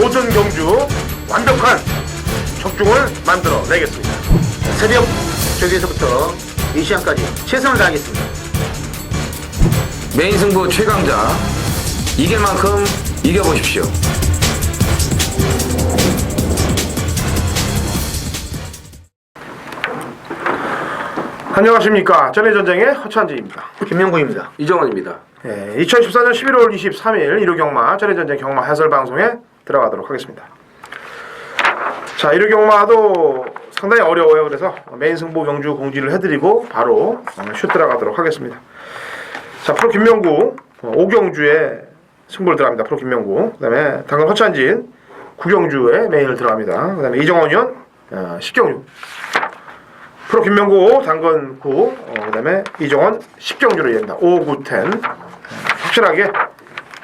모든 경주 완벽한 적중을 만들어 내겠습니다. 새벽 저기에서부터 이 시간까지 최선을 다하겠습니다. 메인 승부 최강자 이길 만큼 이겨보십시오. 안녕하십니까. 전해전쟁의 허찬지입니다. 김명구입니다. 이정원입니다. 2014년 11월 23일 일요경마 전해전쟁 경마 해설방송에 들어가도록 하겠습니다. 자, 일요경마도 상당히 어려워요. 그래서 메인 승부 경주 공지를 해드리고 바로 슛 들어가도록 하겠습니다. 자, 프로 김명구 5경주에 승부를 들어갑니다. 프로 김명구. 그 다음에 당근 허찬진 9경주에 메인을 들어갑니다. 그 다음에 이정원 의원 10경주. 프로 김명구 당근 9, 그 다음에 이정원 10경주로 이어집니다. 5, 9, 10. 확실하게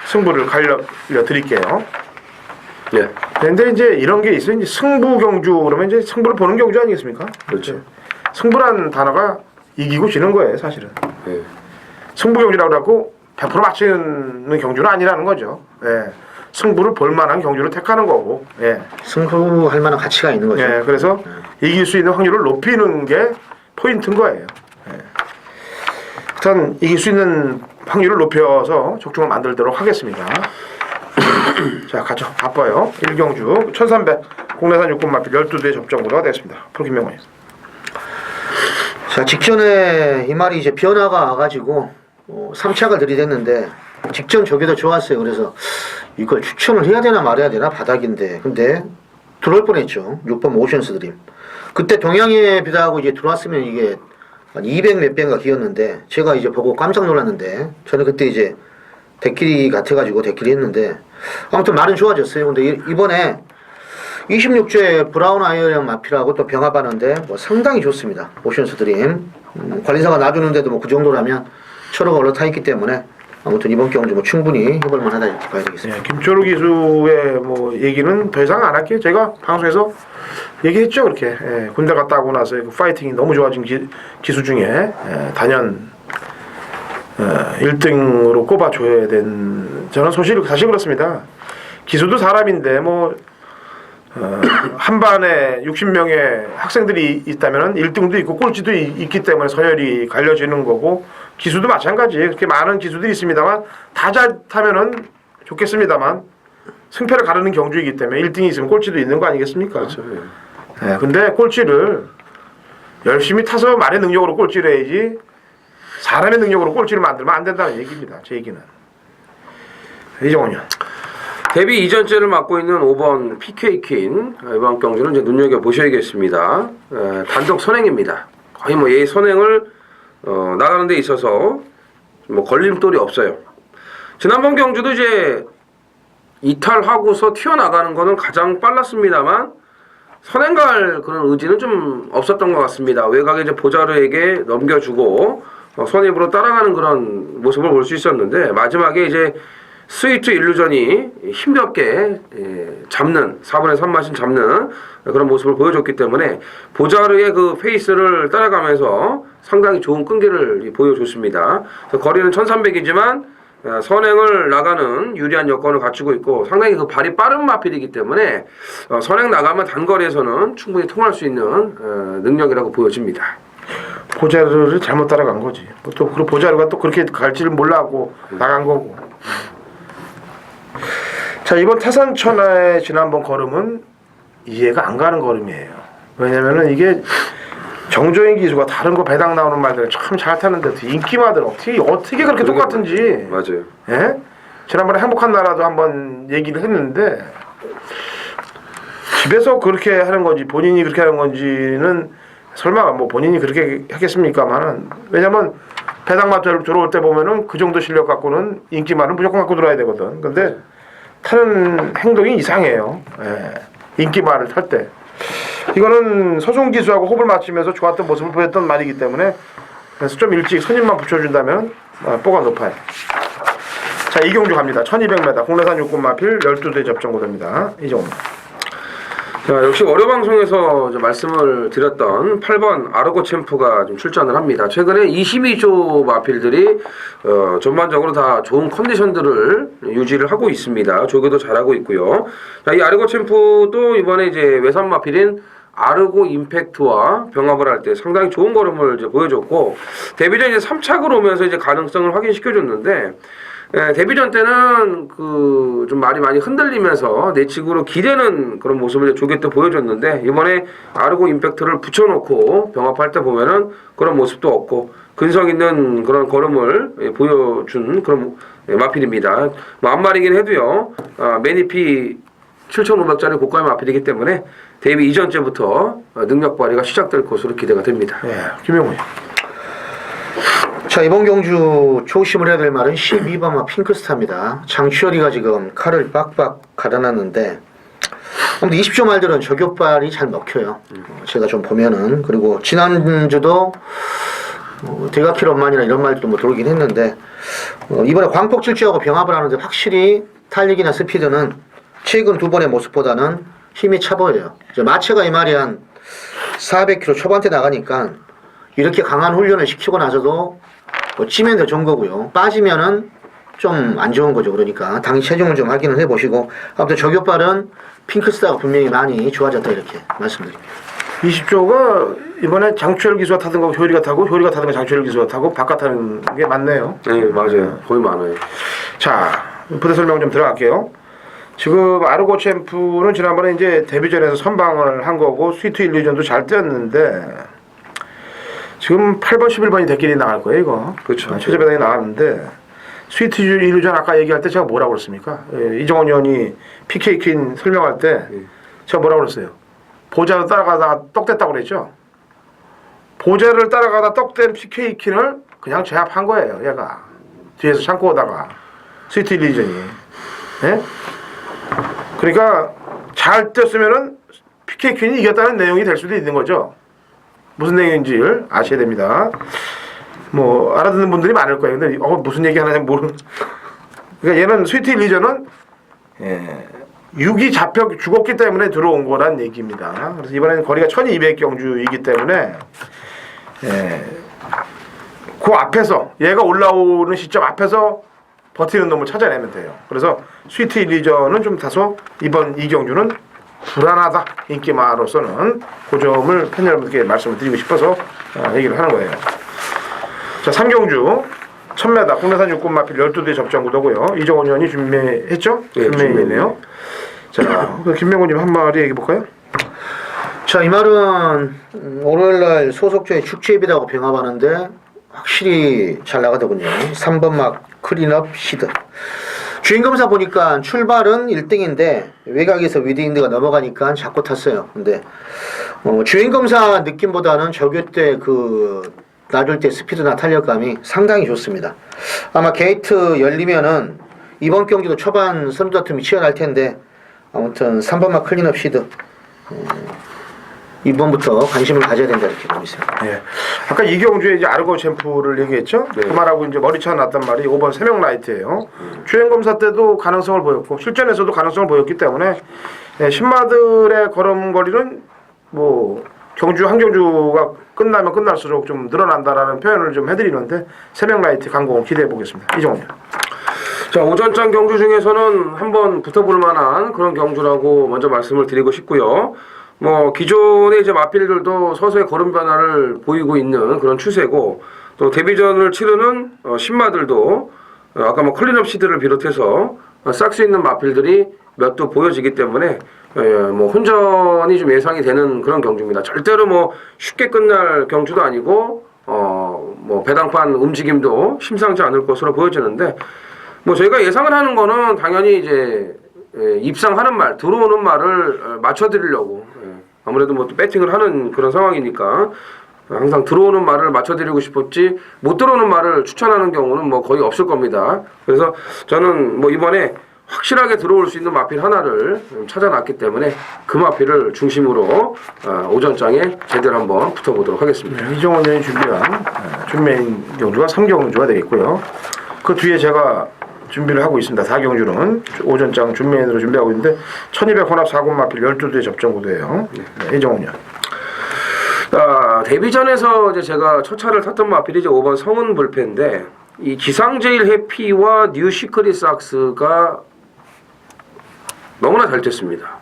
승부를 갈려드릴게요. 네. 근데 이제 이런 게 있어요. 이제 승부 경주 그러면 이제 승부를 보는 경주 아니겠습니까? 그렇죠. 승부란 단어가 이기고 지는 거예요, 사실은. 네. 승부 경주라고 하고 100% 맞추는 경주는 아니라는 거죠. 예. 승부를 볼 만한 경주를 택하는 거고. 예. 승부할 만한 가치가 있는 거죠. 예. 그래서 이길 수 있는 확률을 높이는 게 포인트인 거예요. 예. 일단 이길 수 있는 확률을 높여서 적중을 만들도록 하겠습니다. 자, 가죠. 바빠요. 1경주 1300 국내산 육군마필 12대 접종으로 되겠습니다. 프로 김명훈. 자, 직전에 이 말이 이제 변화가 와가지고 3착을 들이댔는데 직전 저기도 좋았어요. 그래서 이걸 추천을 해야 되나 말아야 되나 바닥인데 근데 들어올 뻔했죠. 6번 오션스 드림. 그때 동양에 비다하고 이제 들어왔으면 이게 한 200 몇 배인가 기었는데 제가 이제 보고 깜짝 놀랐는데 저는 그때 이제 대끼리 같아가지고 대끼리 했는데 아무튼 말은 좋아졌어요. 근데 이번에 26주에 브라운 아이언 마필하고 또 병합하는데 뭐 상당히 좋습니다. 오션스 드림. 관리사가 놔주는데도 뭐 그 정도라면 철호가 올라타 있기 때문에 아무튼 이번 경주 뭐 충분히 해볼 만하다 이렇게 봐야 되겠습니다. 네, 김철우 기수의 뭐 얘기는 더 이상 안 할게요. 제가 방송에서 얘기했죠. 그렇게 군대 갔다 오고 나서 그 파이팅이 너무 좋아진 기수 중에 단연 1등으로 꼽아줘야 된 저는 사실 그렇습니다. 기수도 사람인데 뭐 한 반에 60명의 학생들이 있다면 1등도 있고 꼴찌도 있기 때문에 서열이 갈려지는 거고 기수도 마찬가지. 그렇게 많은 기수들이 있습니다만 다 잘 타면은 좋겠습니다만 승패를 가르는 경주이기 때문에 1등이 있으면 꼴찌도 있는 거 아니겠습니까? 그렇죠. 네, 근데 꼴찌를 열심히 타서 말의 능력으로 꼴찌를 해야지 사람의 능력으로 꼴찌를 만들면 안 된다는 얘기입니다. 제 얘기는. 이정원이요. 데뷔 이전째를 맡고 있는 5번 PK 퀸 이번 경주는 이제 눈여겨 보셔야겠습니다. 단독 선행입니다. 거의 뭐 얘 선행을 나가는 데 있어서 뭐 걸림돌이 없어요. 지난번 경주도 이제 이탈하고서 튀어나가는 거는 가장 빨랐습니다만 선행갈 그런 의지는 좀 없었던 것 같습니다. 외곽에 이제 보자르에게 넘겨주고 선입으로 따라가는 그런 모습을 볼 수 있었는데 마지막에 이제 스위트 일루전이 힘겹게 잡는 4분의 3 마신 잡는 그런 모습을 보여줬기 때문에 보자르의 그 페이스를 따라가면서 상당히 좋은 끈기를 보여줬습니다. 그래서 거리는 1300이지만 선행을 나가는 유리한 여건을 갖추고 있고 상당히 그 발이 빠른 마필이기 때문에 선행 나가면 단거리에서는 충분히 통할 수 있는 능력이라고 보여집니다. 보자르를 잘못 따라간 거지. 또 그 보자르가 또 그렇게 갈지를 몰라하고 나간 거고. 자, 이번 태산천하의 지난번 걸음은 이해가 안 가는 걸음이에요. 왜냐면은 이게 정조인 기수가 다른 거 배당 나오는 말들은 참 잘 타는데 인기마들 어떻게 그렇게 똑같은지. 맞아요. 예? 지난번에 행복한 나라도 한번 얘기를 했는데 집에서 그렇게 하는 건지 본인이 그렇게 하는 건지는 설마 뭐 본인이 그렇게 하겠습니까만은 왜냐면 배당마 들어올 때 보면은 그 정도 실력 갖고는 인기만은 무조건 갖고 들어야 되거든. 근데 타는 행동이 이상해요. 인기말을 탈 때. 이거는 서송 기수하고 호흡을 맞추면서 좋았던 모습을 보였던 말이기 때문에 그래서 좀 일찍 선임만 붙여준다면 뽀가 높아요. 자, 이경주 갑니다. 1200m 국내산 육군마필 12대 접전고도입니다. 이정도. 자, 역시 월요 방송에서 이제 말씀을 드렸던 8번 아르고 챔프가 좀 출전을 합니다. 최근에 22조 마필들이 전반적으로 다 좋은 컨디션들을 유지를 하고 있습니다. 조교도 잘하고 있고요. 자, 이 아르고 챔프도 이번에 이제 외산 마필인 아르고 임팩트와 병합을 할 때 상당히 좋은 걸음을 이제 보여줬고, 데뷔전 이제 3착으로 오면서 이제 가능성을 확인시켜줬는데, 데뷔전 때는 그 좀 말이 많이 흔들리면서 내측으로 기대는 그런 모습을 조교 때 보여줬는데, 이번에 아르고 임팩트를 붙여놓고 병합할 때 보면은 그런 모습도 없고 근성 있는 그런 걸음을 보여준 그런 마필입니다. 뭐 앞말이긴 해도요, 매니피 7,500짜리 고가의 마필이기 때문에 데뷔 이전째부터 능력 발휘가 시작될 것으로 기대가 됩니다. 김영훈. 자, 이번 경주 조심을 해야 될 말은 12번마 핑크스타입니다. 장추열이가 지금 칼을 빡빡 갈아놨는데, 아무튼 20조 말들은 저격발이 잘 먹혀요. 제가 좀 보면은. 그리고 지난주도 대각킬 엄만이나 이런 말도 뭐 들어오긴 했는데, 이번에 광폭 질주하고 병합을 하는데 확실히 탄력이나 스피드는 최근 두 번의 모습보다는 힘이 차 보여요. 이제 마체가 이 말이 한 400km 초반대 나가니까 이렇게 강한 훈련을 시키고 나서도 뭐 찌면 더 좋은 거고요. 빠지면은 좀 안 좋은 거죠. 그러니까 당일 체중을 좀 확인을 해보시고, 아무튼 저격발은 핑크스타가 분명히 많이 좋아졌다 이렇게 말씀드립니다. 20조가 이번에 장추열 기수가 타던 거 효리가 타고, 효리가 타던 거 장추열 기수가 타고 바깥 타는 게 맞네요. 네, 맞아요. 거의 많아요. 자, 부대 설명 좀 들어갈게요. 지금 아르고 챔프는 지난번에 이제 데뷔전에서 선방을 한 거고, 스위트 일루전도 잘 뛰었는데, 지금 8번, 11번이 대끼리 나갈 거예요, 이거. 그렇죠. 최저 배당이 나왔는데, 스위트 일루전 아까 얘기할 때 제가 뭐라고 그랬습니까? 이정원 의원이 PK 퀸 설명할 때 제가 뭐라고 그랬어요? 보자를 따라가다가 떡됐다고 그랬죠? 보자를 따라가다 떡된 PK 퀸을 그냥 제압한 거예요, 얘가. 뒤에서 참고 오다가. 스위트 일루전이. 예? 그러니까 잘 뛰었으면은 PK 퀸이 이겼다는 내용이 될 수도 있는 거죠. 무슨 내용인지를 아셔야 됩니다. 뭐 알아듣는 분들이 많을 거예요. 근데 무슨 얘기 하나 모르는. 그러니까 얘는 스위트 일리전은 6이 잡혀 죽었기 때문에 들어온 거란 얘기입니다. 그래서 이번에는 거리가 1200경주이기 때문에 그 앞에서 얘가 올라오는 시점 앞에서 버티는 놈을 찾아내면 돼요. 그래서 스위트 일리전은 좀 다소 이번 이 경주는 불안하다. 인기마로서는 그 점을 팬 여러분들께 말씀을 드리고 싶어서 얘기를 하는 거예요. 자, 3경주 1000m 국내산 육군 마필 12대 접전 구도고요. 이정원 의원이 준비했죠? 네, 준비했네요. 자, 김명훈님 한 마디 얘기해 볼까요? 자, 이 말은 월요일날 소속조의 축제입이라고 병합하는데 확실히 잘 나가더군요. 3번막 클린업 시드. 주행검사 보니까 출발은 1등인데 외곽에서 위드인드가 넘어가니까 잡고 탔어요. 근데 주행검사 느낌보다는 저교 때 그 놔줄 때 스피드나 탄력감이 상당히 좋습니다. 아마 게이트 열리면은 이번 경기도 초반 선두 다툼이 치열할 텐데, 아무튼 3번막 클린업 시드 이번부터 관심을 가져야 된다 이렇게 보고 있습니다. 예. 아까 이경주에 이제 아르고 챔프를 얘기했죠. 그 말하고 이제 머리차 났단 말이 5번 세명 라이트예요. 주행 검사 때도 가능성을 보였고 실전에서도 가능성을 보였기 때문에 신마들의 걸음거리는 뭐 경주 한 경주가 끝나면 끝날수록 좀 늘어난다라는 표현을 좀 해드리는데 세명 라이트 강공 기대해 보겠습니다. 이정훈. 자, 오전장 경주 중에서는 한번 붙어볼 만한 그런 경주라고 먼저 말씀을 드리고 싶고요. 뭐 기존의 이제 마필들도 서서히 걸음 변화를 보이고 있는 그런 추세고, 또 데뷔전을 치르는 신마들도 아까 뭐 클린업 시드를 비롯해서 싹 수 있는 마필들이 몇 도 보여지기 때문에 뭐 혼전이 좀 예상이 되는 그런 경주입니다. 절대로 뭐 쉽게 끝날 경주도 아니고 뭐 배당판 움직임도 심상치 않을 것으로 보여지는데, 뭐 저희가 예상을 하는 거는 당연히 이제 입상하는 말, 들어오는 말을 맞춰드리려고, 아무래도 뭐 또 배팅을 하는 그런 상황이니까 항상 들어오는 말을 맞춰드리고 싶었지, 못 들어오는 말을 추천하는 경우는 뭐 거의 없을 겁니다. 그래서 저는 뭐 이번에 확실하게 들어올 수 있는 마필 하나를 찾아놨기 때문에 그 마필을 중심으로 오전장에 제대로 한번 붙어보도록 하겠습니다. 이정원 의원이 준비한 준메인 경주가 3경주가 되겠고요. 그 뒤에 제가 준비를 하고 있습니다. 4경주는 오전장 준메인으로 준비하고 있는데 1200 혼합 4군 마필 12대 접전 구도예요. 네, 이정훈이요. 데뷔전에서 이제 제가 첫 차를 탔던 마필이 이제 5번 성은 불패인데 이 기상제일 해피와 뉴 시크릿 삭스가 너무나 잘 됐습니다.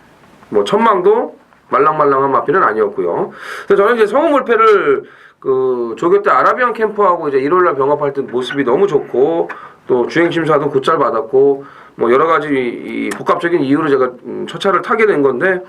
뭐 천망도 말랑말랑한 마필은 아니었고요. 그래서 저는 이제 성은 불패를 그 조교 때 아라비안 캠프하고 이제 1월날 병합할 때 모습이 너무 좋고 또 주행 심사도 곧잘 받았고 뭐 여러 가지 이 복합적인 이유로 제가 첫 차를 타게 된 건데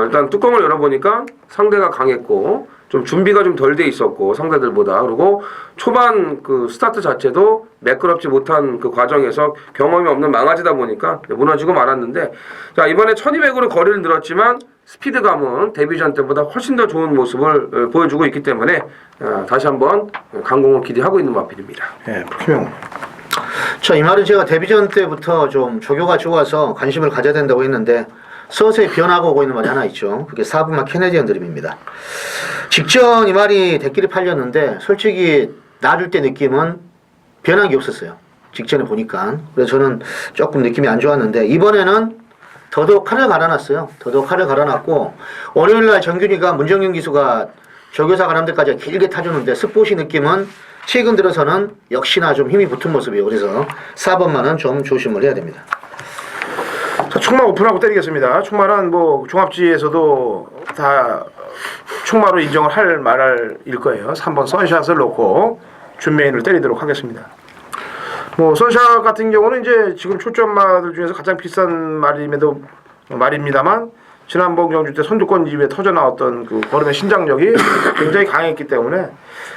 일단 뚜껑을 열어보니까 상대가 강했고 좀 준비가 좀 덜 돼 있었고 상대들보다 그리고 초반 그 스타트 자체도 매끄럽지 못한 그 과정에서 경험이 없는 망아지다 보니까 무너지고 말았는데 자 이번에 1200으로 거리를 늘었지만 스피드감은 데뷔전 때보다 훨씬 더 좋은 모습을 보여주고 있기 때문에 다시 한번 강공을 기대하고 있는 마필입니다. 예, 박희명. 자, 이 말은 제가 데뷔전 때부터 좀 조교가 좋아서 관심을 가져야 된다고 했는데 서서히 변화가 오고 있는 말이 하나 있죠. 그게 4분마 캐네디언 드림입니다. 직전 이 말이 대끼리 팔렸는데 솔직히 놔줄 때 느낌은 변한 게 없었어요. 직전에 보니까. 그래서 저는 조금 느낌이 안 좋았는데 이번에는 더더욱 칼을 갈아놨어요. 더더욱 칼을 갈아놨고 월요일날 정균이가 문정윤 기수가 조교사 가람들까지 길게 타주는데 스포시 느낌은 최근 들어서는 역시나 좀 힘이 붙은 모습이에요. 그래서 4번만은 좀 조심을 해야 됩니다. 자, 충마 오픈하고 때리겠습니다. 충마는 뭐 종합지에서도 다 충마로 인정을 할 말일 거예요. 3번 선샷을 놓고 준메인을 때리도록 하겠습니다. 뭐 선샷 같은 경우는 이제 지금 초점마들 중에서 가장 비싼 말입니다만 지난번 경주 때 선두권 이후에 터져 나왔던 그 걸음의 신장력이 굉장히 강했기 때문에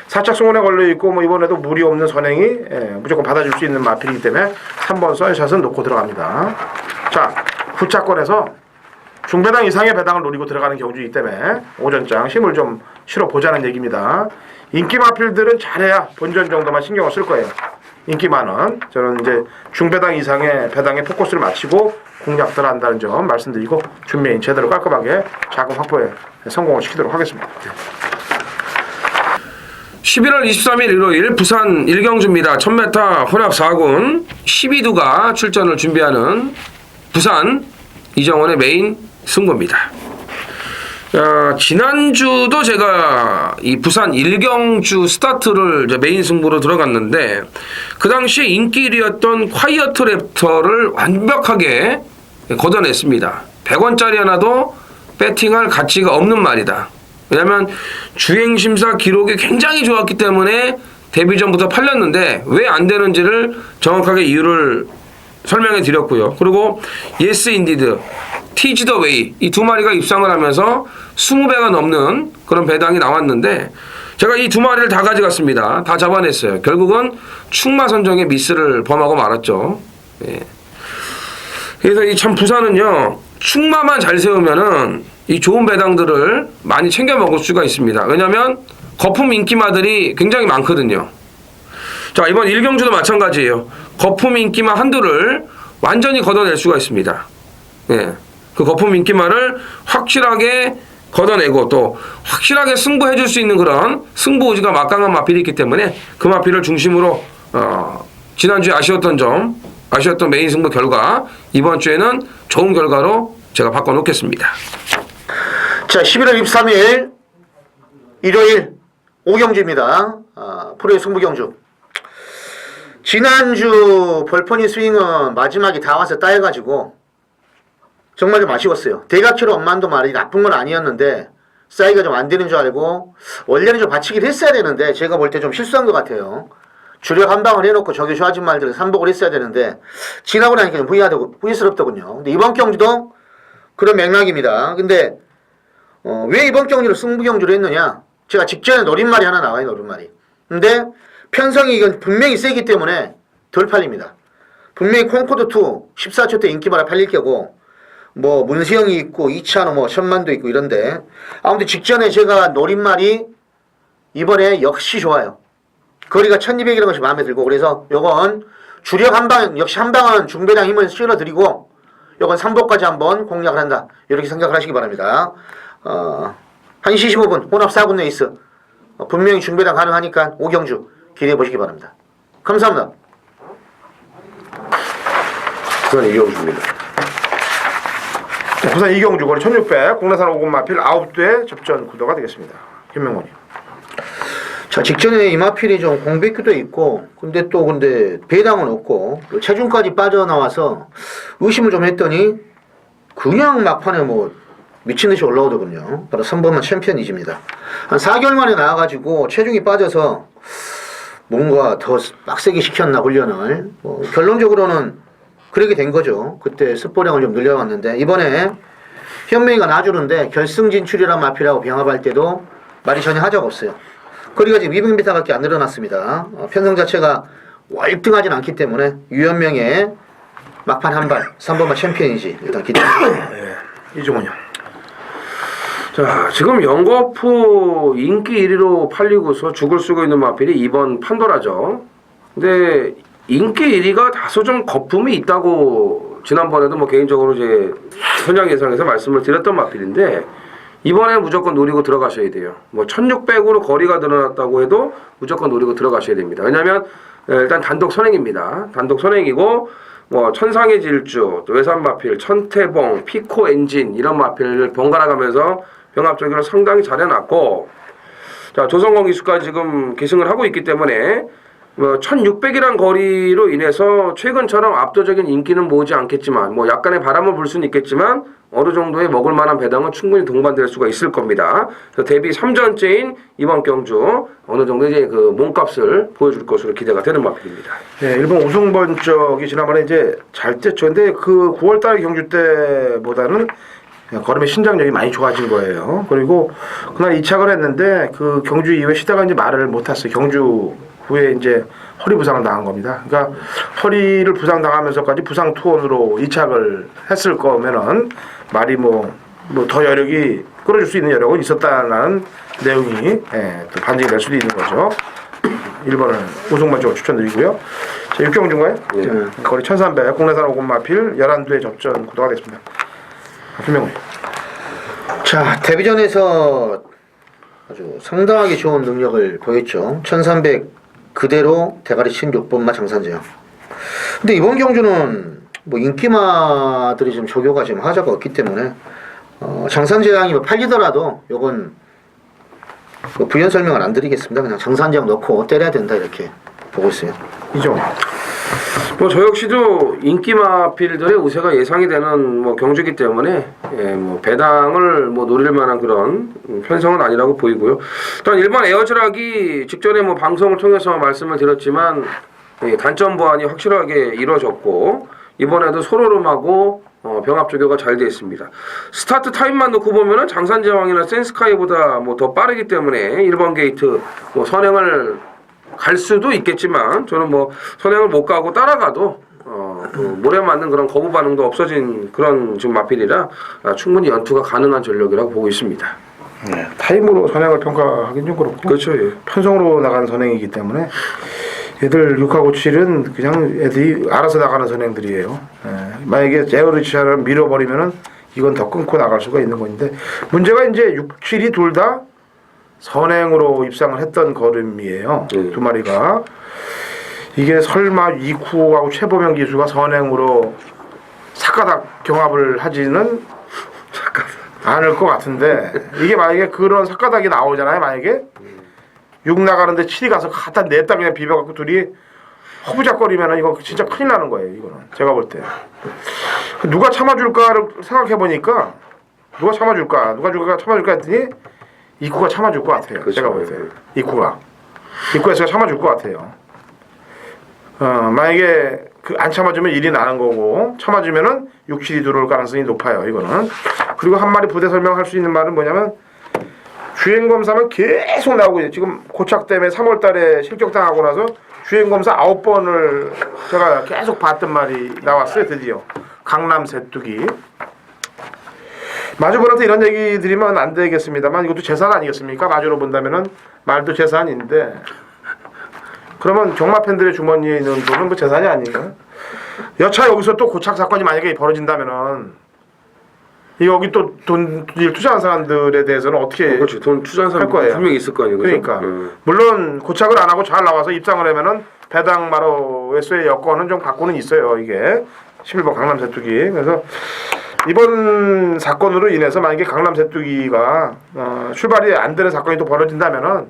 살짝 승원에 걸려 있고 뭐 이번에도 무리 없는 선행이 무조건 받아줄 수 있는 마필이기 때문에 3번 선샷은 놓고 들어갑니다. 자, 후차권에서 중배당 이상의 배당을 노리고 들어가는 경주이기 때문에 오전장 힘을 좀 실어 보자는 얘기입니다. 인기 마필들은 잘해야 본전 정도만 신경을 쓸 거예요. 인기 많은 저는 이제 중배당 이상의 배당에 포커스를 맞추고 공략들 한다는 점 말씀드리고 준메인 제대로 깔끔하게 자금 확보에 성공을 시키도록 하겠습니다. 11월 23일 일요일 부산 1경주입니다. 1000m 혼합 4군 12두가 출전을 준비하는 부산 이정원의 메인 승부입니다. 지난주도 제가 이 부산 1경주 스타트를 이제 메인 승부로 들어갔는데 그 당시에 인기 1위였던 콰이어트 랩터를 완벽하게 걷어냈습니다. 100원짜리 하나도 배팅할 가치가 없는 말이다. 왜냐하면 주행심사 기록이 굉장히 좋았기 때문에 데뷔 전부터 팔렸는데 왜 안 되는지를 정확하게 이유를 설명해 드렸고요. 그리고 예스 인디드, 티즈 더 웨이 이 두 마리가 입상을 하면서 20배가 넘는 그런 배당이 나왔는데 제가 이 두 마리를 다 가져갔습니다. 다 잡아냈어요. 결국은 충마 선정에 미스를 범하고 말았죠. 예. 그래서 이 참 부산은요 충마만 잘 세우면은 이 좋은 배당들을 많이 챙겨 먹을 수가 있습니다. 왜냐하면 거품 인기마들이 굉장히 많거든요. 자 이번 1경주도 마찬가지예요. 거품 인기마 한두를 완전히 걷어낼 수가 있습니다. 예. 그 거품 인기마를 확실하게 걷어내고 또 확실하게 승부해줄 수 있는 그런 승부 의지가 막강한 마필이 있기 때문에 그 마필을 중심으로 지난주에 아쉬웠던 메인 승부 결과 이번 주에는 좋은 결과로 제가 바꿔놓겠습니다. 자, 11월 23일 일요일 5경주입니다. 프로의 승부경주. 지난주 벌퍼니 스윙은 마지막에 다 와서 따여가지고 정말 좀 아쉬웠어요. 대각키로 엄만도 말이 나쁜 건 아니었는데 사이가 좀 안 되는 줄 알고 원래는 좀 받치기를 했어야 되는데 제가 볼 때 좀 실수한 것 같아요. 주력 한 방을 해놓고 저기 좋아진 말들을 삼복을 했어야 되는데 지나고 나니까 좀 후회스럽더군요. 근데 이번 경주도 그런 맥락입니다. 근데 왜 이번 경주를 승부경주로 했느냐? 제가 직전에 노린말이 하나 나와요. 노린말이. 근데 편성이 이건 분명히 세기 때문에 덜 팔립니다. 분명히 콩코드2 14초 때 인기마라 팔릴 거고 뭐 문수영이 있고 이찬호 뭐 천만도 있고 이런데 아무튼 직전에 제가 노린말이 이번에 역시 좋아요. 거리가 1200이라는 것이 마음에 들고 그래서 요건 주력 한방 역시 한방은 중배당 힘을 실어드리고 요건 3복까지 한번 공략을 한다. 이렇게 생각을 하시기 바랍니다. 1시 15분 혼합 4군 레이스 분명히 중배당 가능하니까 5경주 기대해 보시기 바랍니다. 감사합니다. 부산 이경주입니다. 자, 부산 이경주 거리 1600 국내산 5군 마필 9대 접전 구도가 되겠습니다. 김명곤이. 자, 직전에 이마필이 좀 공백기도 있고, 근데 배당은 없고, 또 체중까지 빠져나와서 의심을 좀 했더니, 그냥 막판에 미친 듯이 올라오더군요. 바로 3번만 챔피언이집니다. 한 4개월 만에 나와가지고 체중이 빠져서 뭔가 더 빡세게 시켰나, 훈련을. 결론적으로는 그렇게 된 거죠. 그때 습보량을 좀 늘려왔는데, 이번에 현명이가 놔주는데, 결승 진출이란 마필하고 병합할 때도 말이 전혀 하자가 없어요. 거리가 지금 200m밖에 안 늘어났습니다. 편성 자체가 월등하진 않기 때문에 유현명의 막판 한발 3번만 챔피언이지 일단 기대합니다. 이종훈이요. 자, 지금 영거푸 인기 1위로 팔리고서 죽을 쓰고 있는 마필이 2번 판도라죠. 근데 인기 1위가 다소 좀 거품이 있다고 지난번에도 개인적으로 이제 현장 예상에서 말씀을 드렸던 마필인데 이번에 무조건 노리고 들어가셔야 돼요. 1600으로 거리가 늘어났다고 해도 무조건 노리고 들어가셔야 됩니다. 왜냐하면 일단 단독 선행입니다. 단독 선행이고 천상의 질주, 또 외산 마필, 천태봉, 피코 엔진 이런 마필을 번갈아 가면서 병합적으로 상당히 잘 해놨고 자 조성건 기수가 지금 계승을 하고 있기 때문에 1600이란 거리로 인해서 최근처럼 압도적인 인기는 모으지 않겠지만 약간의 바람을 불 수는 있겠지만 어느 정도의 먹을 만한 배당은 충분히 동반될 수가 있을 겁니다. 그래서 데뷔 3전째인 이번 경주 어느 정도 이제 그 몸값을 보여줄 것으로 기대가 되는 마필입니다. 네, 일본 우승 번쩍이 지난번에 이제 잘 뛰었죠. 근데 그 9월달 경주 때보다는 걸음의 신장력이 많이 좋아진 거예요. 그리고 그날 이착을 했는데 그 경주 이후에 시다가 이제 말을 못 탔어요. 경주 후에 이제 허리 부상을 당한 겁니다. 그러니까 허리를 부상 당하면서까지 부상 투혼으로 이착을 했을 거면은 말이 더 여력이 끌어줄 수 있는 여력은 있었다는 내용이 또 반증이 될 수도 있는 거죠. 1번을 우승번쩍으로 추천드리고요. 자, 6경주인가요? 네. 거리 1300 국내산 5군 마필 11두의 접전 구도가 됐습니다. 김명훈. 자, 데뷔전에서 아주 상당하게 좋은 능력을 보였죠. 1300 그대로 대가리 친 6번마 장산재영. 근데 이번 경주는 인기마들이 좀 조교가 지금 하자가 없기 때문에 장산재영이 팔리더라도 요건 부연 설명을 안 드리겠습니다. 그냥 장산재영 넣고 때려야 된다 이렇게 보고 있어요. 이종. 저 역시도 인기마필들의 우세가 예상이 되는 경주기 때문에 배당을 노릴 만한 그런 편성은 아니라고 보이고요. 일단 일반 에어즈락이 직전에 방송을 통해서 말씀을 드렸지만 단점 보완이 확실하게 이루어졌고 이번에도 소로름하고 병합 조교가 잘 되어 있습니다. 스타트 타임만 놓고 보면은 장산제왕이나 센스카이보다 더 빠르기 때문에 1번 게이트 선행을 갈 수도 있겠지만 저는 선행을 못 가고 따라가도 모래 맞는 그런 거부 반응도 없어진 그런 지금 마필이라 충분히 연투가 가능한 전력이라고 보고 있습니다. 네, 타임으로 선행을 평가하기는 좀 그렇고 그렇죠. 예. 편성으로 나가는 선행이기 때문에 애들 6하고 7은 그냥 애들이 알아서 나가는 선행들이에요. 만약에 제어리치를 밀어버리면은 이건 더 끊고 나갈 수가 있는 건데 문제가 이제 6, 7이 둘 다 선행으로 입상을 했던 걸음이에요. 두 마리가. 이게 설마 이쿠하고 최보명 기수가 선행으로 삭가닥 경합을 하지는 않을 것 같은데 이게 만약에 그런 삭가닥이 나오잖아요. 만약에 6 나가는데 7이 가서 갖다 냈다 그냥 비벼갖고 둘이 허부작거리면은 이거 진짜 큰일 나는 거예요. 이거는 제가 볼 때. 누가 참아줄까를 생각해보니까 누가 참아줄까 했더니 이쿠가 참아줄 것 같아요. 그렇죠. 제가 볼 때. 이쿠에서 참아줄 것 같아요. 만약에 안 참아주면 1이 나는 거고 참아주면은 6, 7이 들어올 가능성이 높아요. 이거는. 그리고 한 마리 부대 설명할 수 있는 말은 뭐냐면 주행검사만 계속 나오고 있어요. 지금 고착 때문에 3월 달에 실격당하고 나서 주행검사 9번을 제가 계속 봤던 말이 나왔어요. 드디어. 강남 새뚜기. 마주보한테 이런 얘기 드리면 안 되겠습니다만 이것도 재산 아니겠습니까? 마주로 본다면은 말도 재산인데 그러면 경마 팬들의 주머니에 있는 돈은 재산이 아닌가? 여차 여기서 또 고착 사건이 만약에 벌어진다면은 여기 또 돈 투자한 사람들에 대해서는 어떻게 그렇죠. 돈 투자한 사람 분명히 있을 거 아니에요. 그러니까 물론 고착을 안 하고 잘 나와서 입상을 하면은 배당 마로에서의 여건은 좀 갖고는 있어요. 이게 11번 강남 세뚜기. 그래서 이번 사건으로 인해서 만약에 강남 세뚜기가 출발이 안 되는 사건이 또 벌어진다면은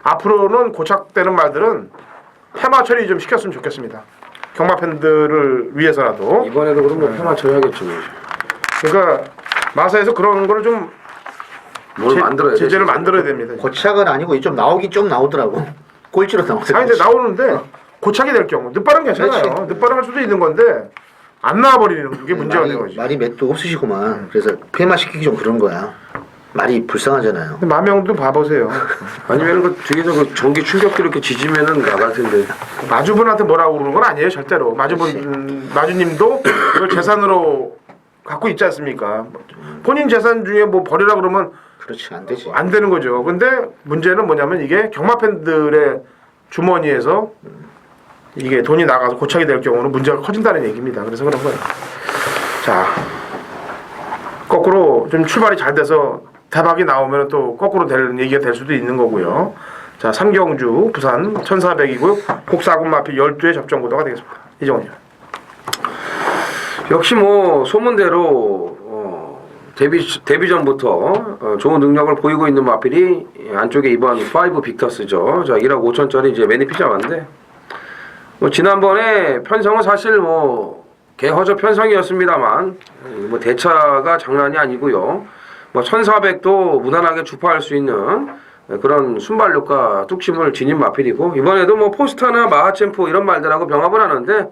앞으로는 고착되는 말들은 폐마 처리 좀 시켰으면 좋겠습니다. 경마 팬들을 위해서라도. 이번에도 그럼 뭐 폐마 처리하겠죠. 그러니까 마사에서 그런 거를 좀 뭘 만들어야 돼. 제재를 만들어야 됩니다. 고착은 아니고 좀 나오긴 좀 나오더라고. 꼴찌로 나오더라고. 아니 근데 나오는데 고착이 될 경우 늦바른 괜찮아요. 그렇지. 늦바른 할 수도 있는 건데 안 나와버리는 게 문제가 되는 거지. 말이 맷도 없으시구만. 그래서 폐마시키기 좀 그런 거야. 말이 불쌍하잖아요. 근데 마명도 봐보세요. 아니면 그 뒤에서 그 전기 충격기 이렇게 지지면은 나갈 텐데. 마주분한테 뭐라고 그러는 건 아니에요 절대로. 마주님도 그걸 재산으로 갖고 있지 않습니까? 본인 재산 중에 뭐 버리라 그러면 그렇지, 안 되지. 안 되는 거죠. 근데 문제는 뭐냐면 이게 경마 팬들의 주머니에서 이게 돈이 나가서 고착이 될 경우는 문제가 커진다는 얘기입니다. 그래서 그런 거예요. 자, 거꾸로 좀 출발이 잘 돼서 대박이 나오면 또 거꾸로 될 얘기가 될 수도 있는 거고요. 자, 삼경주 부산 1400이고요. 곡사군 마필 12회 접전 구도가 되겠습니다. 이정원이요. 역시 뭐 소문대로 데뷔 전부터 좋은 능력을 보이고 있는 마필이 안쪽에 이번 5 빅터스죠. 자, 1억 5천짜리 이제 매니피 잡았는데 뭐 지난번에 편성은 사실 뭐 개허저 편성이었습니다만 뭐 대차가 장난이 아니고요. 뭐 1400도 무난하게 주파할 수 있는 그런 순발력과 뚝심을 지닌 마필이고 이번에도 뭐 포스타나 마하챔프 이런 말들하고 병합을 하는데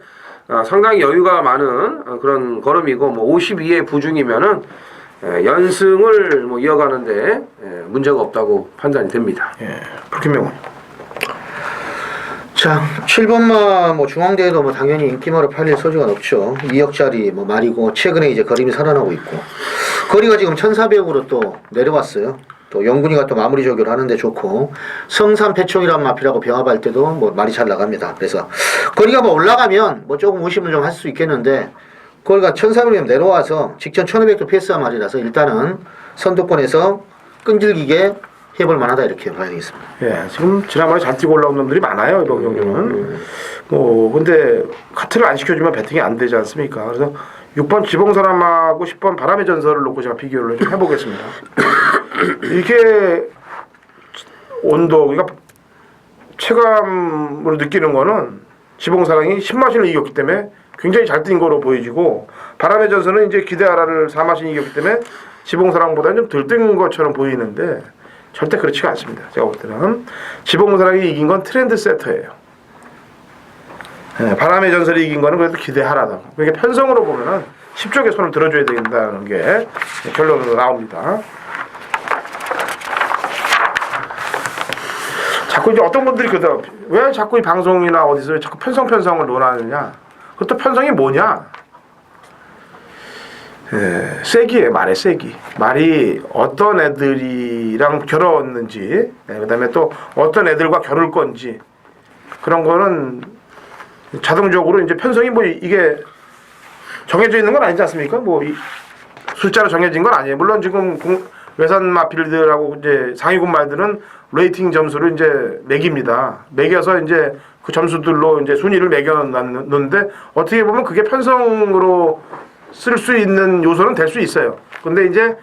상당히 여유가 많은 그런 걸음이고 뭐 52의 부중이면은 연승을 뭐 이어가는데 문제가 없다고 판단이 됩니다. 예, 불김명훈. 자, 7번마 뭐 중앙대에도 뭐 당연히 인기마로 팔릴 소지가 높죠. 2억짜리 뭐 말이고 최근에 이제 거림이 살아나고 있고 거리가 지금 1400으로 또 내려왔어요. 또 영군이가 또 마무리 조교를 하는데 좋고 성산 패총이란 마피라고 병합할 때도 뭐 말이 잘 나갑니다. 그래서 거리가 뭐 올라가면 뭐 조금 의심을 좀 할 수 있겠는데 거리가 1400이 내려와서 직전 1500도 패스한 말이라서 일단은 선두권에서 끈질기게 해볼 만하다 이렇게 봐야 되겠습니다. 예, 지금 지난번에 잘 뛰고 올라온 놈들이 많아요 이번 경기는. 뭐 근데 카트를 안 시켜주면 배팅이 안 되지 않습니까? 그래서 6번 지봉사람하고 10번 바람의 전설을 놓고 제가 비교를 좀 해보겠습니다. 이게 온도 그러니까 체감으로 느끼는 거는 지봉사랑이 10마신을 이겼기 때문에 굉장히 잘 뛴 거로 보여지고 바람의 전설은 이제 기대하라를 4마신 이겼기 때문에 지봉사랑보다는 좀 덜 뛴 것처럼 보이는데 절대 그렇지가 않습니다. 제가 볼 때는 지봉사랑이 이긴 건 트렌드 세터예요. 네, 바람의 전설이 이긴 거는 그래도 기대하라다. 그러니까 편성으로 보면은 10쪽에 손을 들어줘야 된다는 게 결론으로 나옵니다. 자꾸 이제 어떤 분들이 그러더라고요. 왜 자꾸 이 방송이나 어디서 자꾸 편성을 논하느냐. 그것도 편성이 뭐냐. 예, 세기예요. 말의 세기. 말이 어떤 애들이랑 결혼했는지, 그다음에 또 어떤 애들과 겨룰 건지 그런 거는 자동적으로 이제 편성이 뭐 이게 정해져 있는 건 아니지 않습니까? 뭐 숫자로 정해진 건 아니에요. 물론 지금 외산 마필들하고 이제 상위군 말들은 레이팅 점수를 이제 매깁니다. 매겨서 이제 그 점수들로 이제 순위를 매겨놨는데 어떻게 보면 그게 편성으로 쓸 수 있는 요소는 될 수 있어요. 근데 이제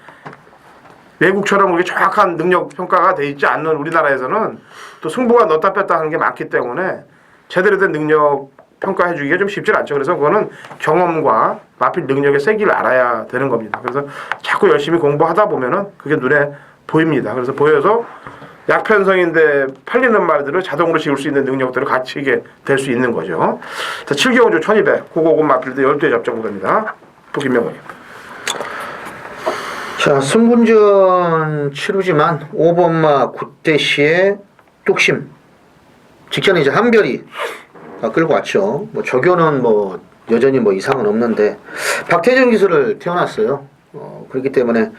외국처럼 그렇게 정확한 능력 평가가 돼 있지 않는 우리나라에서는 또 승부가 넣었다 뺐다 하는 게 많기 때문에 제대로 된 능력 평가해 주기가 좀 쉽지 않죠. 그래서 그거는 경험과 마필 능력의 세기를 알아야 되는 겁니다. 그래서 자꾸 열심히 공부하다 보면은 그게 눈에 보입니다. 그래서 보여서 약편성인데 팔리는 말들을 자동으로 지울 수 있는 능력들을 갖추게 될 수 있는 거죠. 자, 7경주 1200 950 마필드 12회 접전 구도입니다. 김명훈. 자, 승분전 치르지만 5번마 굿대시의 뚝심 직전에 이제 한별이 끌고 왔죠. 뭐 조교는 뭐 여전히 뭐 이상은 없는데 박태정 기수를 태어났어요. 그렇기 때문에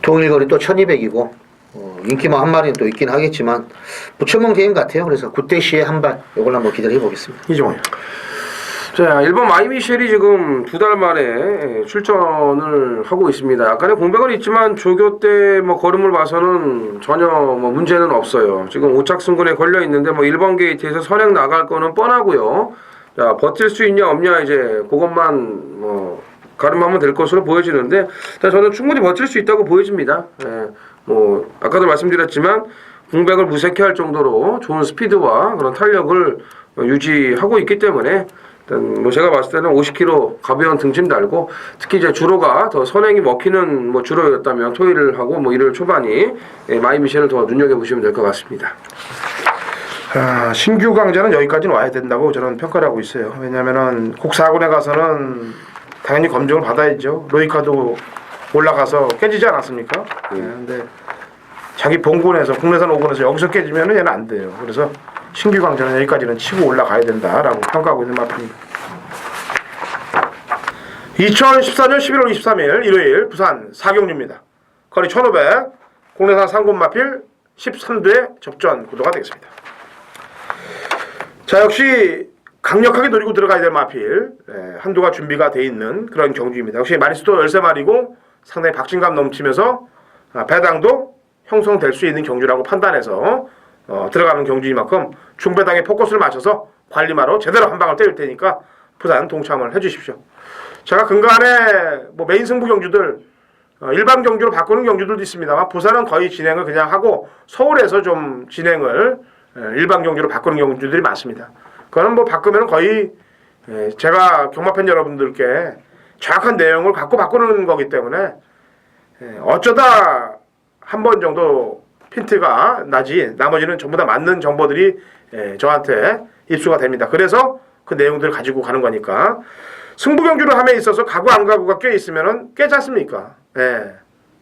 동일거리 또 1200이고 인기 뭐 한 마리는 또 있긴 하겠지만 부천멍 대행 같아요. 그래서 굿대시의 한발 이걸 한번 기대를 해보겠습니다. 이종원. 자, 1번 마이미셸이 지금 2달 만에 출전을 하고 있습니다. 약간의 공백은 있지만 조교 때 뭐 걸음을 봐서는 전혀 뭐 문제는 없어요. 지금 오착승군에 걸려 있는데 뭐 1번 게이트에서 선행 나갈 거는 뻔하고요. 자, 버틸 수 있냐 없냐 이제 그것만 뭐 가름하면 될 것으로 보여지는데, 자, 저는 충분히 버틸 수 있다고 보여집니다. 예, 뭐 아까도 말씀드렸지만 공백을 무색해할 정도로 좋은 스피드와 그런 탄력을 유지하고 있기 때문에 일단 뭐 제가 봤을 때는 50kg 가벼운 등짐 달고, 특히 이제 주로가 더 선행이 먹히는 뭐 주로였다면 토요일을 하고 뭐 일요일 초반이 마이 미션을 더 눈여겨 보시면 될 것 같습니다. 신규 강자는 여기까지는 와야 된다고 저는 평가를 하고 있어요. 왜냐면은 곡4군에 가서는 당연히 검증을 받아야죠. 로이카도 올라가서 깨지지 않았습니까? 근데 자기 본군에서 국내산 5군에서 여기서 깨지면은 얘는 안 돼요. 그래서 신규 강자는 여기까지는 치고 올라가야 된다라고 평가하고 있는 마필입니다. 2014년 11월 23일 일요일 부산 사경주입니다. 거리 1500, 국내산 3군 마필 13대 접전 구도가 되겠습니다. 자, 역시 강력하게 노리고 들어가야 될 마필, 한두가 준비가 돼 있는 그런 경주입니다. 역시 마리수도 13마리고 상당히 박진감 넘치면서 배당도 형성될 수 있는 경주라고 판단해서 들어가는 경주인 만큼 중배당에 포커스를 맞춰서 관리마로 제대로 한 방을 때릴 테니까 부산 동참을 해주십시오. 제가 근간에 뭐 메인 승부 경주들 일반 경주로 바꾸는 경주들도 있습니다만 부산은 거의 진행을 그냥 하고 서울에서 좀 진행을 일반 경주로 바꾸는 경주들이 많습니다. 그거는 뭐 바꾸면 거의 제가 경마팬 여러분들께 정확한 내용을 갖고 바꾸는 거기 때문에 어쩌다 한 번 정도 핀트가 나지 나머지는 전부 다 맞는 정보들이 저한테 입수가 됩니다. 그래서 그 내용들을 가지고 가는 거니까 승부 경주를 함에 있어서 가구 안 가구가 껴 있으면은 깨지 않습니까?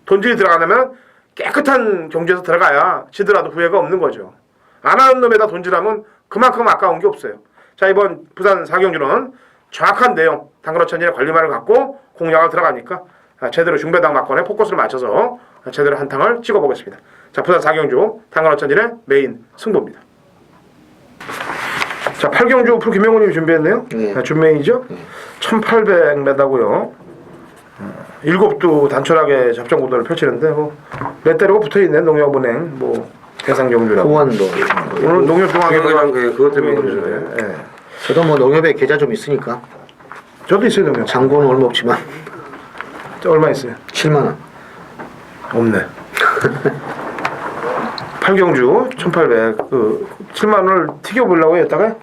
돈질이 들어가려면 깨끗한 경주에서 들어가야 지더라도 후회가 없는 거죠. 안 하는 놈에다 돈질하면 그만큼 아까운 게 없어요. 자, 이번 부산 사경주는 정확한 내용, 당그러천진의 관리만을 갖고 공략을 들어가니까 제대로 중배당 막권에 포커스를 맞춰서 제대로 한탕을 찍어보겠습니다. 자, 부산 사경주 당그러천진의 메인 승부입니다. 자, 8경주 프로 김명훈님이 준비했네요. 준메이죠. 1800m고요. 7두 단촐하게 접전 구도를 펼치는데 뭐 렛대로가 붙어있네. 농협은행 뭐 대상 경주라고. 후원도. 오늘 농협중앙회가 그것 때문에 그러죠. 저도 뭐 농협에 계좌 좀 있으니까. 저도 있어요, 농협. 잔고는 얼마 없지만 저 얼마 있어요? 7만 원. 없네. 8경주 1800 7만 원을 튀겨보려고 했다가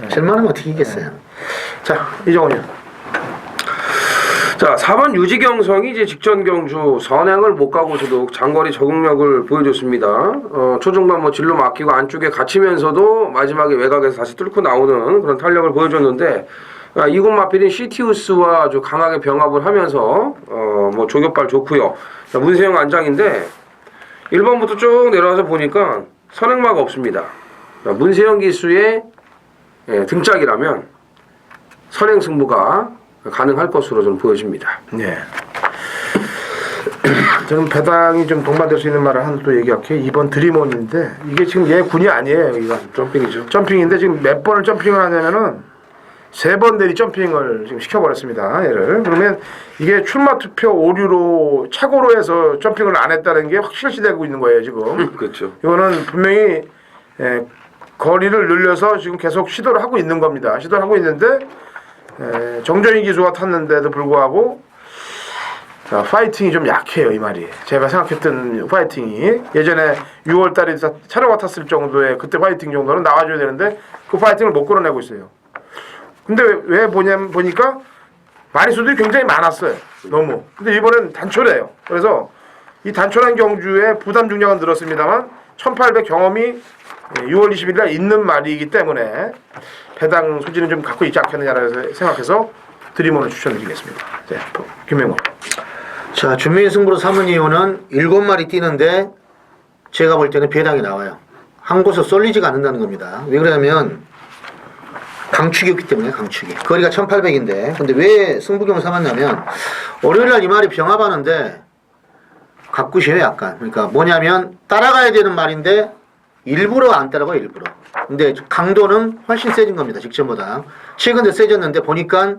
7만 원만 튀기겠어요. 자, 이정원이요. 자, 4번 유지경성이 이제 직전 경주 선행을 못 가고서도 장거리 적응력을 보여줬습니다. 초중반 뭐 진로 막히고 안쪽에 갇히면서도 마지막에 외곽에서 다시 뚫고 나오는 그런 탄력을 보여줬는데, 이곳 마필인 시티우스와 아주 강하게 병합을 하면서 뭐 조격발 좋고요. 자, 문세영 안장인데 1번부터 쭉 내려와서 보니까 선행마가 없습니다. 자, 문세영 기수의 등짝이라면 선행 승부가 가능할 것으로 좀 보여집니다. 네. 저는 배당이 좀 동반될 수 있는 말을 하나 또 얘기할게요. 2번 드림온인데 이게 지금 얘 군이 아니에요. 여기가 점핑이죠. 점핑인데 지금 몇 번을 점핑을 하냐면은 3번 내리 점핑을 지금 시켜버렸습니다. 얘를. 그러면 이게 출마 투표 오류로 착오로 해서 점핑을 안 했다는 게 확실시되고 있는 거예요. 지금. 그렇죠. 이거는 분명히 거리를 늘려서 지금 계속 시도를 하고 있는 겁니다. 시도를 하고 있는데 정정희 기수가 탔는데도 불구하고 파이팅이 좀 약해요. 이 말이. 제가 생각했던 파이팅이 예전에 6월달에 차로가 탔을 정도의 그때 파이팅 정도는 나와줘야 되는데 그 파이팅을 못 끌어내고 있어요. 근데 왜 보냐면 보니까 마리수들이 굉장히 많았어요. 너무. 근데 이번엔 단촐해요. 그래서 이 단촐한 경주에 부담 중량은 늘었습니다만 1800 경험이 6월 20일 날 있는 말이기 때문에 배당 소지는 좀 갖고 있지 않겠느냐라고 생각해서 드림온을 추천드리겠습니다. 네, 김명호. 자, 준메인 승부로 삼은 이유는 7마리 뛰는데 제가 볼 때는 배당이 나와요. 한 곳에 쏠리지가 않는다는 겁니다. 왜 그러냐면 강축이었기 때문에 강축이. 거리가 1800인데 근데 왜 승부경을 삼았냐면 월요일날 이 말이 병합하는데 가꾸셔요 약간. 그러니까 뭐냐면 따라가야 되는 말인데 일부러 안 따라가요 일부러. 근데 강도는 훨씬 세진 겁니다 직전보다. 최근에 세졌는데 보니까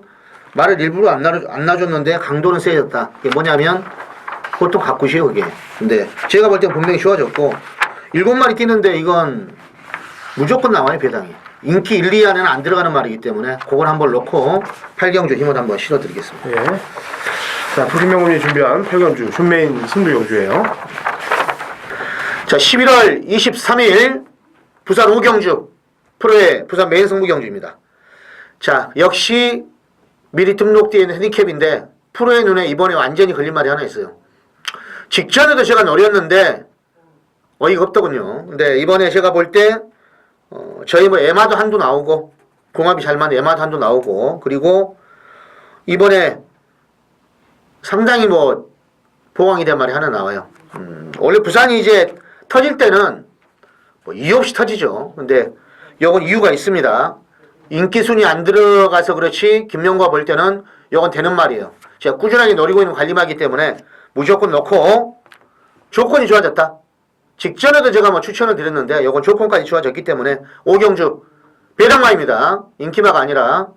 말을 일부러 안 놔줬는데 강도는 세졌다. 이게 뭐냐면 보통 가꾸시요 그게. 근데 제가 볼 땐 분명히 쉬워졌고 7마리 뛰는데 이건 무조건 나와요 배당이. 인기 1, 2 안에는 안 들어가는 말이기 때문에 그걸 한번 넣고 8경주 힘을 한번 실어드리겠습니다. 예. 자, 부신명군이 준비한 8경주 준메인 승부 경주예요. 자, 11월 23일 부산 5경주 프로의 부산 메인 승부 경주입니다. 자, 역시 미리 등록되어 있는 핸디캡인데 프로의 눈에 이번에 완전히 걸린 말이 하나 있어요. 직전에도 제가 노렸는데 어이가 없더군요. 근데 이번에 제가 볼 때 저희 뭐 에마도 한두 나오고 궁합이 잘 맞는 에마도 한두 나오고 그리고 이번에 상당히 뭐 보강이 된 말이 하나 나와요. 원래 부산이 이제 터질 때는 뭐 이유 없이 터지죠. 근데 요건 이유가 있습니다. 인기 순위 안 들어가서 그렇지 김명과 볼 때는 요건 되는 말이에요. 제가 꾸준하게 노리고 있는 관리마이기 때문에 무조건 넣고 조건이 좋아졌다. 직전에도 제가 뭐 추천을 드렸는데 요건 조건까지 좋아졌기 때문에 5경주 배당마입니다. 인기마가 아니라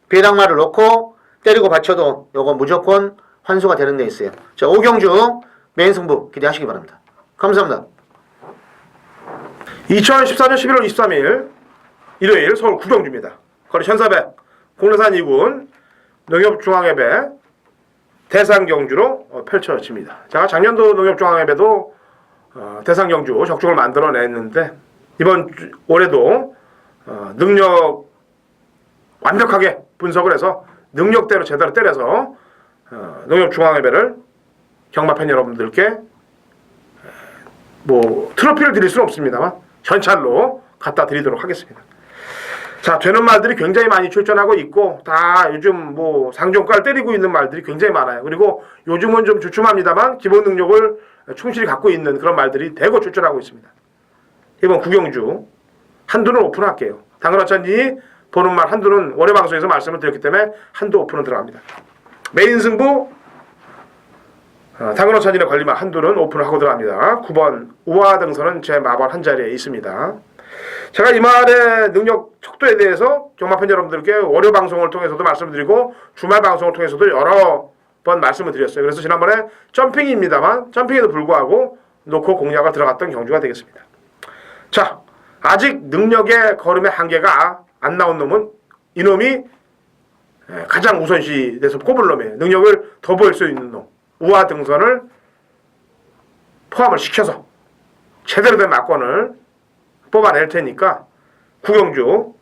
배당마를 넣고 때리고 받쳐도 요건 무조건 환수가 되는 데 있어요. 자, 5경주 메인 승부 기대하시기 바랍니다. 감사합니다. 2014년 11월 23일 일요일 서울 구경주입니다. 거리 1400 공내산 2군 농협중앙예배 대상경주로 펼쳐집니다. 제가 작년도 농협중앙예배도 대상경주 적중을 만들어냈는데 올해도 능력 완벽하게 분석을 해서 능력대로 제대로 때려서 농협중앙예배를 경마팬 여러분들께 뭐 트로피를 드릴 수는 없습니다만 현찰로 갖다 드리도록 하겠습니다. 자, 되는 말들이 굉장히 많이 출전하고 있고 다 요즘 뭐 상종가를 때리고 있는 말들이 굉장히 많아요. 그리고 요즘은 좀 주춤합니다만 기본 능력을 충실히 갖고 있는 그런 말들이 대거 출전하고 있습니다. 이번 구경주 한두는 오픈할게요. 당근어찬이 보는 말 한두는 월요 방송에서 말씀을 드렸기 때문에 한두 오픈은 들어갑니다. 메인 승부 당근어찬이의 걸리면 한두는 오픈을 하고 들어갑니다. 9번 우아등선은 제 마번 한 자리에 있습니다. 제가 이 말의 능력 척도에 대해서 경마팬 여러분들께 월요 방송을 통해서도 말씀드리고 주말 방송을 통해서도 여러 번 말씀을 드렸어요. 그래서 지난번에 점핑입니다만 점핑에도 불구하고 놓고 공략을 들어갔던 경주가 되겠습니다. 자, 아직 능력의 걸음의 한계가 안 나온 놈은 이놈이 가장 우선시 돼서 꼽을 놈이에요. 능력을 더 보일 수 있는 놈. 우아 등선을 포함을 시켜서 제대로 된 막권을 뽑아낼 테니까 구경주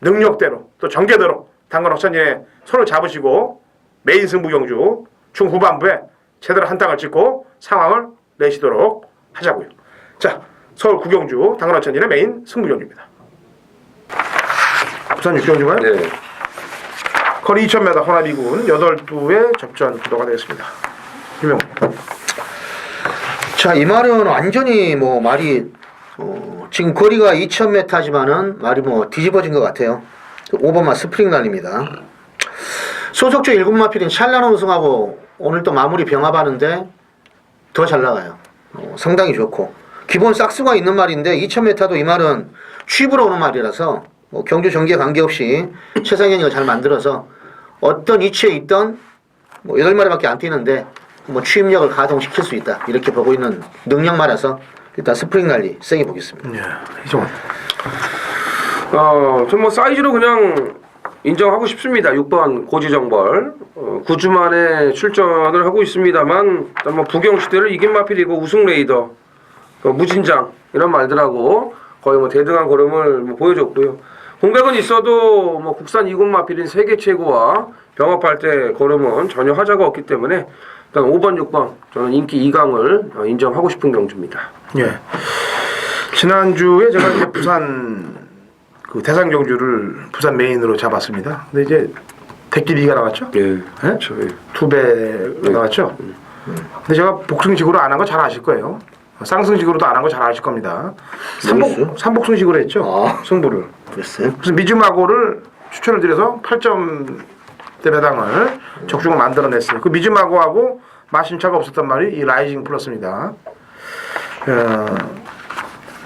능력대로 또 전개대로 당근어천이의 손을 잡으시고 메인 승부 경주 중후반부에 제대로 한 땅을 찍고 상황을 내시도록 하자고요. 자, 서울 구경주 당근어천이의 메인 승부 경주입니다. 부산 6경주가요? 네. 거리 2000m 호나비군 8두의 접전 구도가 되겠습니다. 김영. 자, 이 말은 완전히 뭐 말이 지금 거리가 2000m지만은 말이 뭐 뒤집어진 것 같아요. 5번마 스프링날입니다. 소속주 7마필인 샬란 우승하고 오늘 또 마무리 병합하는데 더 잘 나가요. 상당히 좋고 기본 싹수가 있는 말인데 2000m도 이 말은 취입으로 오는 말이라서 뭐 경주 전개 관계없이 최상현이가 잘 만들어서 어떤 위치에 있던 뭐 8마리밖에 안 뛰는데 뭐 취입력을 가동시킬 수 있다 이렇게 보고 있는 능력말에서 일단 스프링 랠리 세게 보겠습니다. 예, 이종원. 좀 뭐 사이즈로 그냥 인정하고 싶습니다. 6번 고지정벌 9주 만에 출전을 하고 있습니다만 일단 뭐 부경시대를 이긴 마필이고 우승 레이더 무진장 이런 말들하고 거의 뭐 대등한 걸음을 뭐 보여줬고요. 공백은 있어도 뭐 국산 2군 마필인 세계 최고와 병합할 때 걸음은 전혀 하자가 없기 때문에 일단 5번, 6번 저는 인기 2강을 인정하고 싶은 경주입니다. 예. 지난주에 제가 이제 부산 그 대상 경주를 부산 메인으로 잡았습니다. 근데 이제 대끼리가 나왔죠? 예. 예? 그렇죠. 예. 투배가 나왔죠? 근데 제가 복승식으로 안 한 거 잘 아실 거예요. 쌍승식으로도 안 한 거 잘 아실 겁니다. 삼복승식으로 했죠? 아. 승부를. 그랬어요? 그래서 미즈마고를 추천을 드려서 8점대 배당을 적중을 만들어냈어요. 그 미즈마고하고 마심차가 없었단 말이 이 라이징 플러스입니다.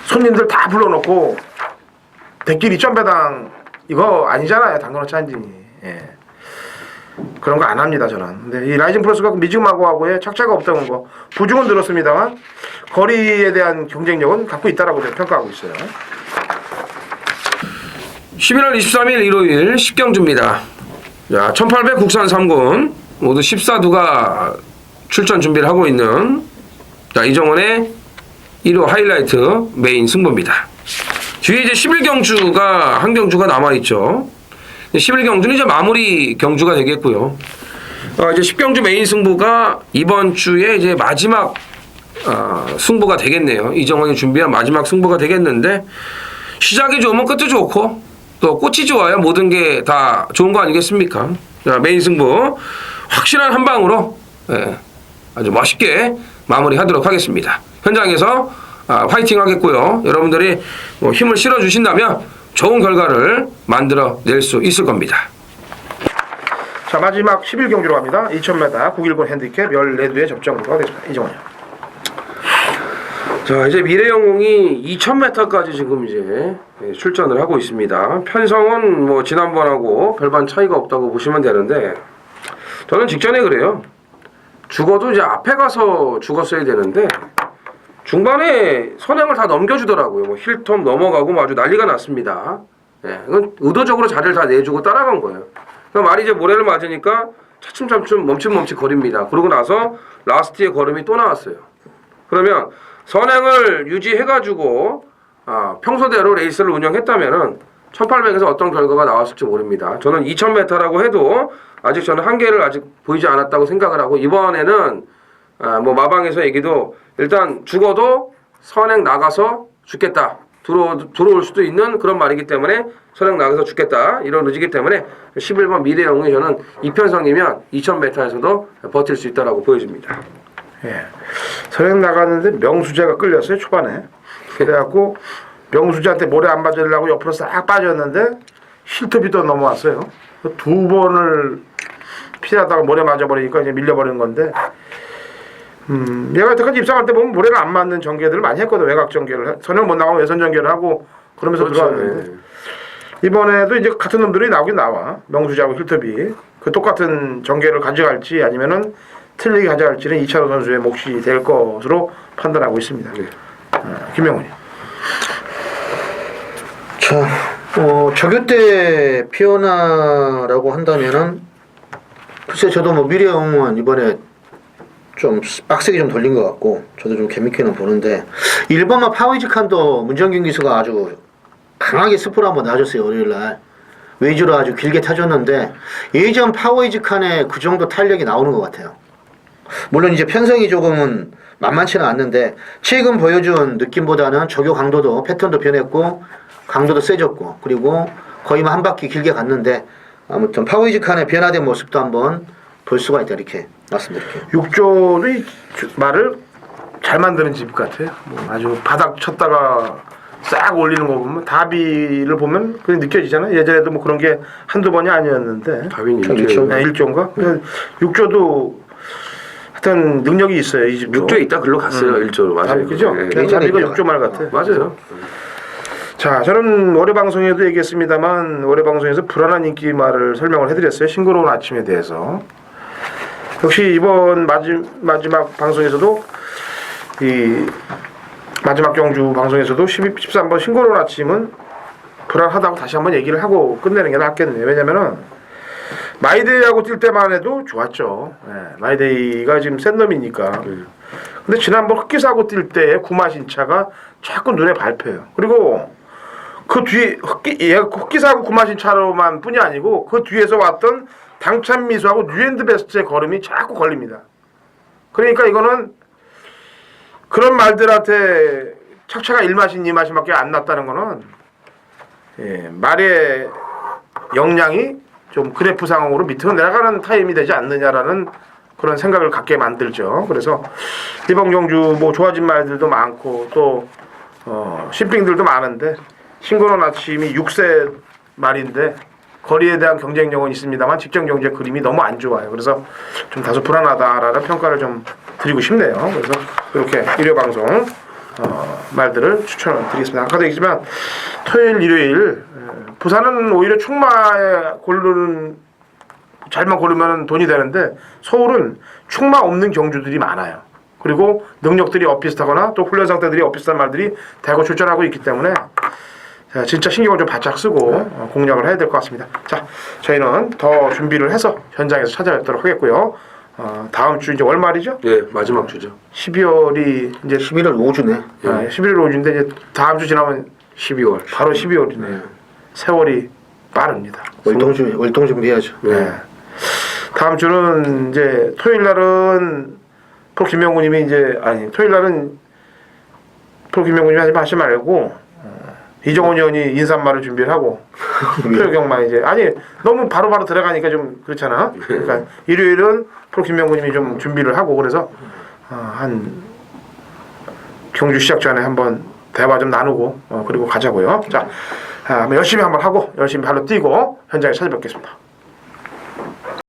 손님들 다 불러놓고 대끼리 점배당 이거 아니잖아요. 당근어치 한진이. 예. 그런 거 안 합니다 저는. 근데 이 라이징 플러스가 미즈마고하고의 착차가 없다는 거 부중은 늘었습니다만 거리에 대한 경쟁력은 갖고 있다라고 평가하고 있어요. 11월 23일 일요일 10경주입니다. 자, 1800 국산 3군 모두 14두가 출전 준비를 하고 있는 자, 이정원의 1호 하이라이트 메인 승부입니다. 뒤에 이제 11경주가 한 경주가 남아있죠. 11경주는 이제 마무리 경주가 되겠고요. 이제 10경주 메인 승부가 이번 주에 이제 마지막 승부가 되겠네요. 이정원이 준비한 마지막 승부가 되겠는데 시작이 좋으면 끝도 좋고 또 꽃이 좋아야 모든 게 다 좋은 거 아니겠습니까? 자, 메인 승부 확실한 한 방으로 아주 멋있게 마무리하도록 하겠습니다. 현장에서 화이팅 하겠고요. 여러분들이 뭐 힘을 실어주신다면 좋은 결과를 만들어낼 수 있을 겁니다. 자, 마지막 11경주로 갑니다. 2000m 919 핸디캡 14두의 접전으로 하겠습니다. 이정원이요. 자, 이제 미래영웅이 2000m까지 지금 이제 출전을 하고 있습니다. 편성은 뭐 지난번하고 별반 차이가 없다고 보시면 되는데 저는 직전에 그래요. 죽어도 이제 앞에 가서 죽었어야 되는데 중반에 선행을 다 넘겨주더라고요. 뭐 힐텀 넘어가고 뭐 아주 난리가 났습니다. 이건 의도적으로 자리를 다 내주고 따라간 거예요. 그러니까 말이 이제 모래를 맞으니까 차츰차츰 멈칫멈칫 거립니다. 그러고 나서 라스트의 걸음이 또 나왔어요. 그러면 선행을 유지해가지고 평소대로 레이스를 운영했다면은 1800에서 어떤 결과가 나왔을지 모릅니다. 저는 2000m라고 해도 아직 저는 한계를 아직 보이지 않았다고 생각을 하고 이번에는 뭐 마방에서 얘기도 일단 죽어도 선행 나가서 죽겠다. 들어올 수도 있는 그런 말이기 때문에 선행 나가서 죽겠다. 이런 의지이기 때문에 11번 미래영웅이 저는 이편성이면 2000m에서도 버틸 수 있다라고 보여집니다. 예. 선행 나갔는데 명수재가 끌렸어요, 초반에. 그래갖고 명수재한테 모래 안 맞으려고 옆으로 싹 빠졌는데 힐트비 또 넘어왔어요. 두 번을 피하다가 모래 맞아버리니까 이제 밀려버리는 건데 얘가 여태까지 입상할 때 보면 모래가 안 맞는 전개들을 많이 했거든. 외곽 전개를 선행 못 나가면 외선 전개를 하고 그러면서 그렇죠. 들어왔는데 이번에도 이제 같은 놈들이 나오긴 나와. 명수재하고 힐트비 그 똑같은 전개를 가져갈지 아니면은 틀리게 가져갈지는 이찬호 선수의 몫이 될 것으로 판단하고 있습니다. 김명훈이. 자, 저교 때 피어나라고 한다면은 글쎄 저도 뭐 미래영웅은 이번에 좀 빡세게 좀 돌린 것 같고 저도 좀 재밌게는 보는데 1번만 파워이즈칸도 문정균 기수가 아주 강하게 스포를 한번 놔줬어요. 월요일날 웨이즈로 아주 길게 타줬는데 예전 파워이즈칸에 그 정도 탄력이 나오는 것 같아요. 물론 이제 편성이 조금은 만만치는 않는데 최근 보여준 느낌보다는 저교 강도도 패턴도 변했고 강도도 세졌고 그리고 거의 한 바퀴 길게 갔는데 아무튼 파워이즈칸의 변화된 모습도 한번 볼 수가 있다 이렇게 말씀드릴게요. 육조도 이 말을 잘 만드는 집 같아요. 뭐 아주 바닥 쳤다가 싹 올리는 거 보면 다비를 보면 그게 느껴지잖아요. 예전에도 뭐 그런 게 한두 번이 아니었는데 다빈이 일조인가? 육조도 하여튼 능력이 있어요. 이 집도. 6조에 있다 글로 갔어요. 1조로 맞아요. 그죠? 다비가 육조 말 같아. 맞아요. 자, 저는 올해 방송에도 얘기했습니다만 올해 방송에서 불안한 인기 말을 설명을 해드렸어요. 싱그러운 아침에 대해서. 역시 이번 마지막 방송에서도 이 마지막 경주 방송에서도 13번 싱그러운 아침은 불안하다고 다시 한번 얘기를 하고 끝내는 게 낫겠네요. 왜냐면은 마이데이하고 뛸 때만 해도 좋았죠. 마이데이가 지금 센 놈이니까. 근데 지난번 흑기사하고 뛸 때 구마신차가 자꾸 눈에 밟혀요. 그리고 그 뒤에 흑기사하고 구마신차로만 뿐이 아니고 그 뒤에서 왔던 당찬미수하고 뉴엔드베스트의 걸음이 자꾸 걸립니다. 그러니까 이거는 그런 말들한테 착차가 1마신 2마신밖에 안 났다는 거는 말의 역량이 좀 그래프 상황으로 밑으로 내려가는 타임이 되지 않느냐라는 그런 생각을 갖게 만들죠. 그래서 이번 경주 뭐 좋아진 말들도 많고 또 신빙들도 많은데 싱그러운 아침이 6세 말인데 거리에 대한 경쟁력은 있습니다만 직전 경제 그림이 너무 안 좋아요. 그래서 좀 다소 불안하다라는 평가를 좀 드리고 싶네요. 그래서 이렇게 일요 방송 말들을 추천을 드리겠습니다. 아까도 얘기했지만 토요일, 일요일 부산은 오히려 충마에 잘만 고르면 돈이 되는데 서울은 충마 없는 경주들이 많아요. 그리고 능력들이 엇비슷하거나 또 훈련 상태들이 엇비슷한 말들이 대거 출전하고 있기 때문에 자, 진짜 신경을 좀 바짝 쓰고 공략을 해야 될 것 같습니다. 자, 저희는 더 준비를 해서 현장에서 찾아뵙도록 하겠고요. 다음 주 이제 월말이죠? 예, 마지막 주죠. 12월이 이제 11월 5주네. 11월 5주인데 이제 다음 주 지나면 12월. 바로 12월이네요. 세월이 빠릅니다. 월동 준비해야죠. 네. 다음 주는 이제 토요일 날은 프로 김명구님이 이제 토요일 날은 프로 김명구님이 하지 말고 이정원 의원이 인사말을 준비를 하고 표경만 이제 너무 바로바로 들어가니까 좀 그렇잖아. 그러니까 일요일은 프로 김명구님이 좀 준비를 하고 그래서 한 경주 시작 전에 한번 대화 좀 나누고 그리고 가자고요. 자, 열심히 한번 하고 열심히 발로 뛰고 현장에 찾아뵙겠습니다.